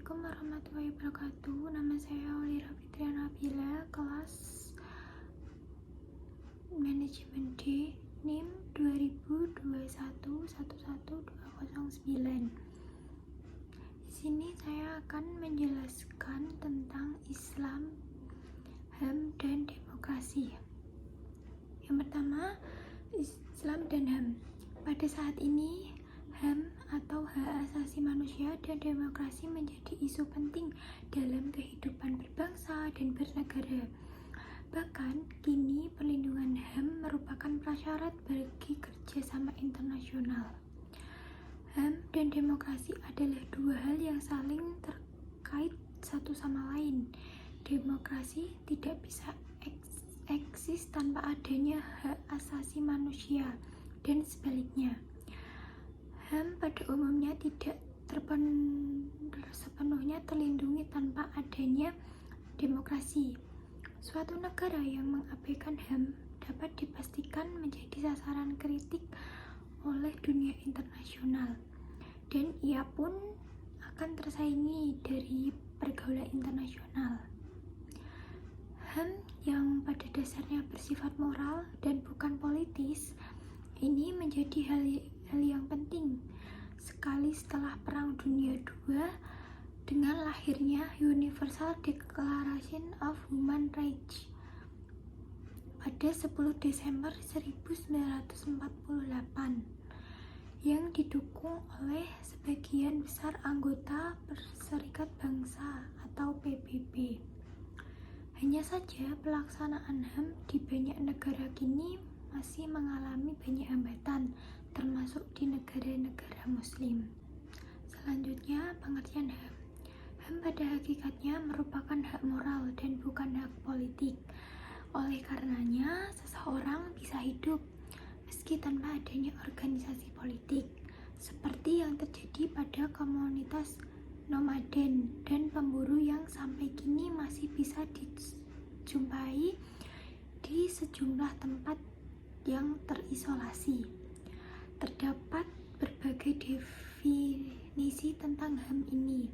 Assalamualaikum warahmatullahi wabarakatuh. Nama saya Aulira Fitria Nabila, kelas Manajemen D, NIM 2021111209. Di sini saya akan menjelaskan tentang Islam, HAM, dan demokrasi. Yang pertama, Islam dan HAM. Pada saat ini, HAM atau hak asasi manusia dan demokrasi menjadi isu penting dalam kehidupan berbangsa dan bernegara. Bahkan kini perlindungan HAM merupakan prasyarat bagi kerjasama internasional. HAM dan demokrasi adalah dua hal yang saling terkait satu sama lain. Demokrasi tidak bisa eksis tanpa adanya hak asasi manusia dan sebaliknya. HAM pada umumnya tidak sepenuhnya terlindungi tanpa adanya demokrasi. Suatu negara yang mengabaikan HAM dapat dipastikan menjadi sasaran kritik oleh dunia internasional, dan ia pun akan tersaingi dari pergaulan internasional. HAM yang pada dasarnya bersifat moral dan bukan politis ini menjadi hal yang penting sekali setelah Perang Dunia II dengan lahirnya Universal Declaration of Human Rights pada 10 Desember 1948 yang didukung oleh sebagian besar anggota Perserikat Bangsa atau PBB. Hanya saja pelaksanaan HAM di banyak negara kini masih mengalami banyak hambatan, termasuk di negara-negara muslim. Selanjutnya, pengertian HAM. HAM pada hakikatnya merupakan hak moral dan bukan hak politik. Oleh karenanya, seseorang bisa hidup meski tanpa adanya organisasi politik, seperti yang terjadi pada komunitas nomaden dan pemburu yang sampai kini masih bisa dijumpai di sejumlah tempat yang terisolasi. Terdapat berbagai definisi tentang HAM ini,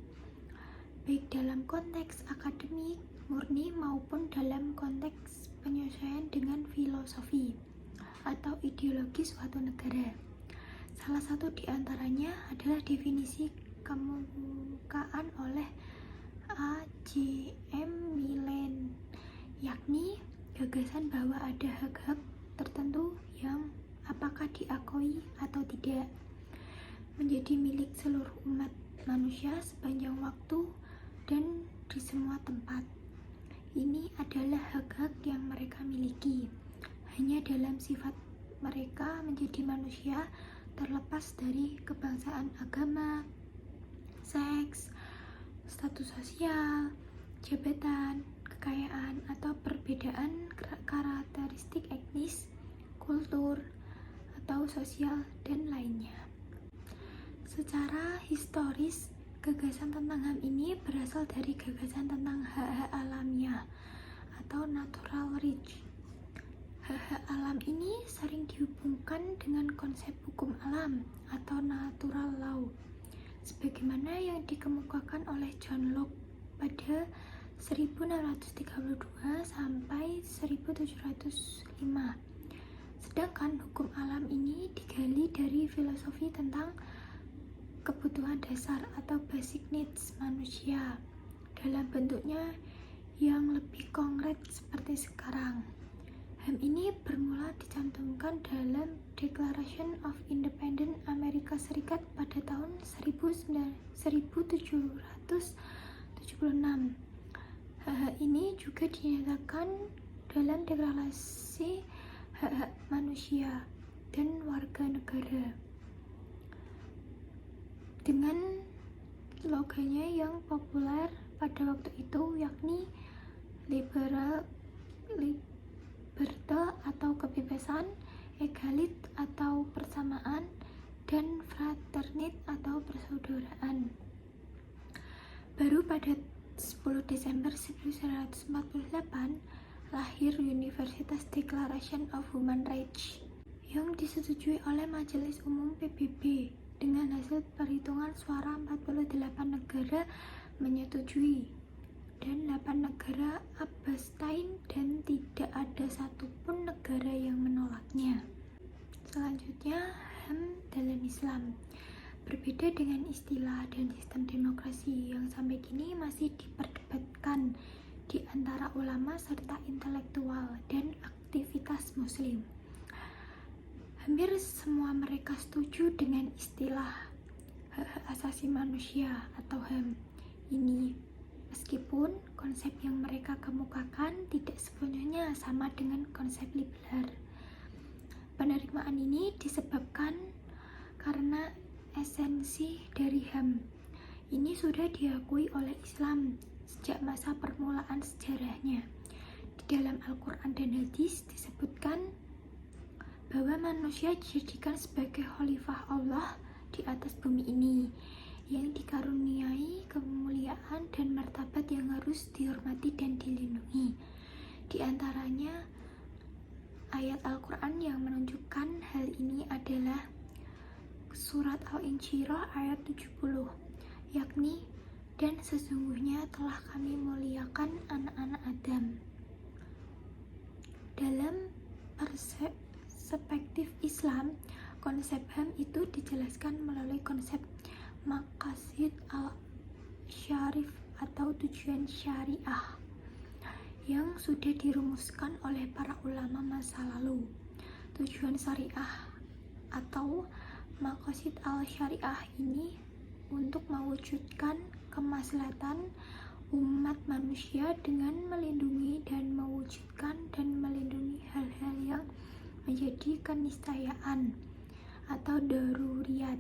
baik dalam konteks akademik murni maupun dalam konteks penyesuaian dengan filosofi atau ideologi suatu negara. Salah satu di antaranya adalah definisi kemukaan oleh A.J.M. Milne, yakni gagasan bahwa ada hak-hak tertentu yang apakah diakui atau tidak menjadi milik seluruh umat manusia sepanjang waktu dan di semua tempat. Ini adalah hak-hak yang mereka miliki hanya dalam sifat mereka menjadi manusia, terlepas dari kebangsaan, agama, seks, status sosial, jabatan, kekayaan, atau perbedaan karakteristik etnis, kultur, atau sosial, dan lainnya. Secara historis, gagasan tentang HAM ini berasal dari gagasan tentang hak-hak alamiah atau natural rights. Hak-hak alam ini sering dihubungkan dengan konsep hukum alam atau natural law, sebagaimana yang dikemukakan oleh John Locke pada 1632 sampai 1705. Sedangkan hukum alam ini digali dari filosofi tentang kebutuhan dasar atau basic needs manusia dalam bentuknya yang lebih konkret seperti sekarang. HAM ini bermula dicantumkan dalam Declaration of Independence Amerika Serikat pada tahun 1776. Hak-hak ini juga dinyatakan dalam Deklarasi Hak-hak Manusia dan Warga Negara dengan slogannya yang populer pada waktu itu, yakni liberté atau kebebasan, egalit atau persamaan, dan fraternité atau persaudaraan. Baru pada 10 Desember 1948 lahir Universal Declaration of Human Rights yang disetujui oleh Majelis Umum PBB dengan hasil perhitungan suara 48 negara menyetujui, dan 8 negara abstain dan tidak ada satupun negara yang menolaknya. Selanjutnya, HAM dalam Islam. Berbeda dengan istilah dan sistem demokrasi yang sampai kini masih diperdebatkan di antara ulama serta intelektual dan aktivitas muslim. Hampir semua mereka setuju dengan istilah hak asasi manusia atau HAM ini, meskipun konsep yang mereka kemukakan tidak sepenuhnya sama dengan konsep liberal. Penerimaan ini disebabkan karena esensi dari HAM ini sudah diakui oleh Islam sejak masa permulaan sejarahnya. Di dalam Al-Quran dan Hadis disebutkan bahwa manusia dijadikan sebagai khalifah Allah di atas bumi ini, yang dikaruniai kemuliaan dan martabat yang harus dihormati dan dilindungi. Di antaranya ayat Al-Quran yang menunjukkan hal ini adalah Surat Al-Insyirah ayat 70, yakni, dan sesungguhnya telah kami muliakan anak-anak Adam. Dalam perspektif Islam, konsep HAM itu dijelaskan melalui konsep maqasid al-syarif atau tujuan syariah yang sudah dirumuskan oleh para ulama masa lalu. Tujuan syariah atau maqasid al-syariah ini untuk mewujudkan kemaslahatan umat manusia dengan melindungi dan mewujudkan dan melindungi hal-hal yang menjadi keniscayaan atau daruriyat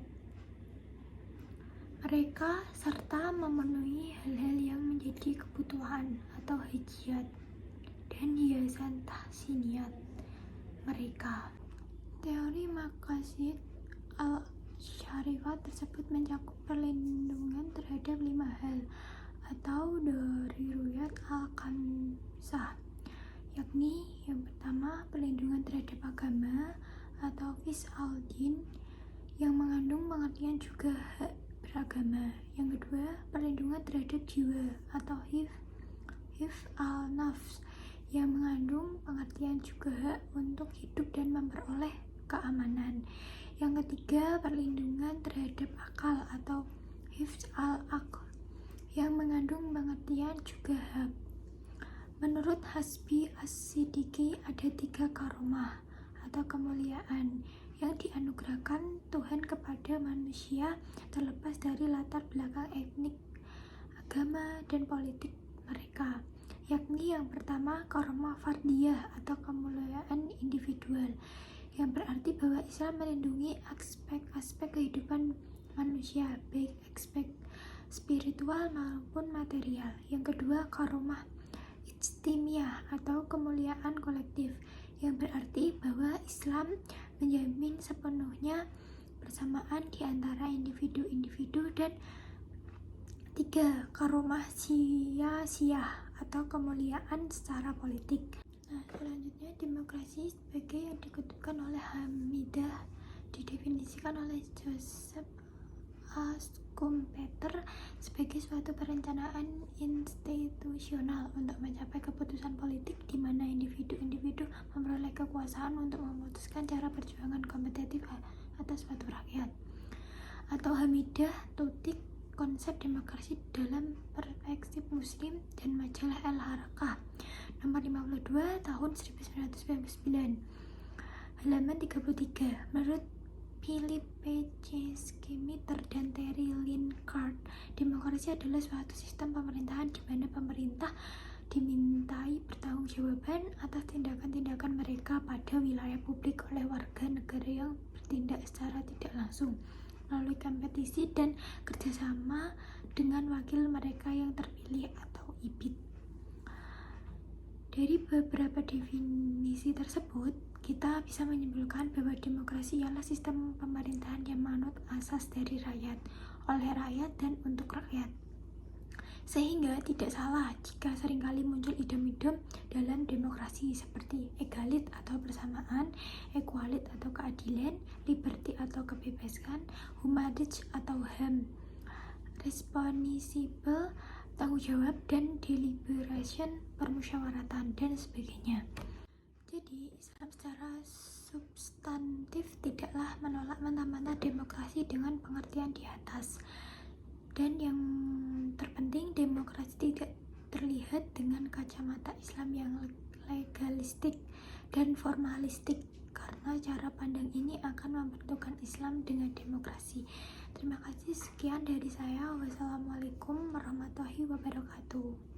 mereka serta memenuhi hal-hal yang menjadi kebutuhan atau hajat dan hiasan tahsiniyat mereka. Teori maqasid al-syarifah tersebut mencakup perlindungan terhadap 5 hal atau daruriyat al-khamsah, yakni yang pertama perlindungan terhadap agama atau fis al-din yang mengandung pengertian juga hak beragama. Yang kedua, perlindungan terhadap jiwa atau hifz al-nafs yang mengandung pengertian juga hak untuk hidup dan memperoleh keamanan. Yang ketiga, perlindungan terhadap akal atau hifz al-aql yang mengandung pengertian juga hak. Menurut Hasbi As-Siddiqi ada 3 karomah atau kemuliaan yang dianugerahkan Tuhan kepada manusia terlepas dari latar belakang etnik, agama, dan politik mereka, yakni yang pertama karomah fardiyah atau kemuliaan individual, yang berarti bahwa Islam melindungi aspek-aspek kehidupan manusia, baik aspek spiritual maupun material. Yang kedua, karomah ijtimiyah atau kemuliaan kolektif, yang berarti bahwa Islam menjamin sepenuhnya persamaan di antara individu-individu. Dan 3, karomah siyasiyah atau kemuliaan secara politik. Selanjutnya, demokrasi sebagai yang dikutipkan oleh Hamidah didefinisikan oleh Joseph A. Schumpeter sebagai suatu perencanaan institusional untuk mencapai keputusan politik di mana individu-individu memperoleh kekuasaan untuk memutuskan cara perjuangan kompetitif atas suatu rakyat. Atau Hamidah Tutik konsep demokrasi dalam perspektif muslim dan majalah Al-Harakah nomor 52 tahun 1999 halaman 33. Menurut Philip P.J. Schmitter dan Terry Linkard, demokrasi adalah suatu sistem pemerintahan di mana pemerintah dimintai pertanggungjawaban atas tindakan-tindakan mereka pada wilayah publik oleh warga negara yang bertindak secara tidak langsung melalui kompetisi dan kerjasama dengan wakil mereka yang terpilih atau IBIT. Dari beberapa definisi tersebut, kita bisa menyimpulkan bahwa demokrasi ialah sistem pemerintahan yang menganut asas dari rakyat, oleh rakyat, dan untuk rakyat. Sehingga tidak salah jika seringkali muncul idem-idem dalam demokrasi seperti egalit atau persamaan, equalit atau keadilan, liberty atau kebebasan, humanity atau HAM, responsible tanggung jawab, dan deliberation, permusyawaratan, dan sebagainya. Jadi, Islam secara substantif tidaklah menolak mentah-mentah demokrasi dengan pengertian di atas. Dan yang terpenting, demokrasi tidak terlihat dengan kacamata Islam yang legalistik dan formalistik, karena cara pandang ini akan membentukkan Islam dengan demokrasi. Terima kasih, sekian dari saya. Wassalamualaikum warahmatullahi wabarakatuh.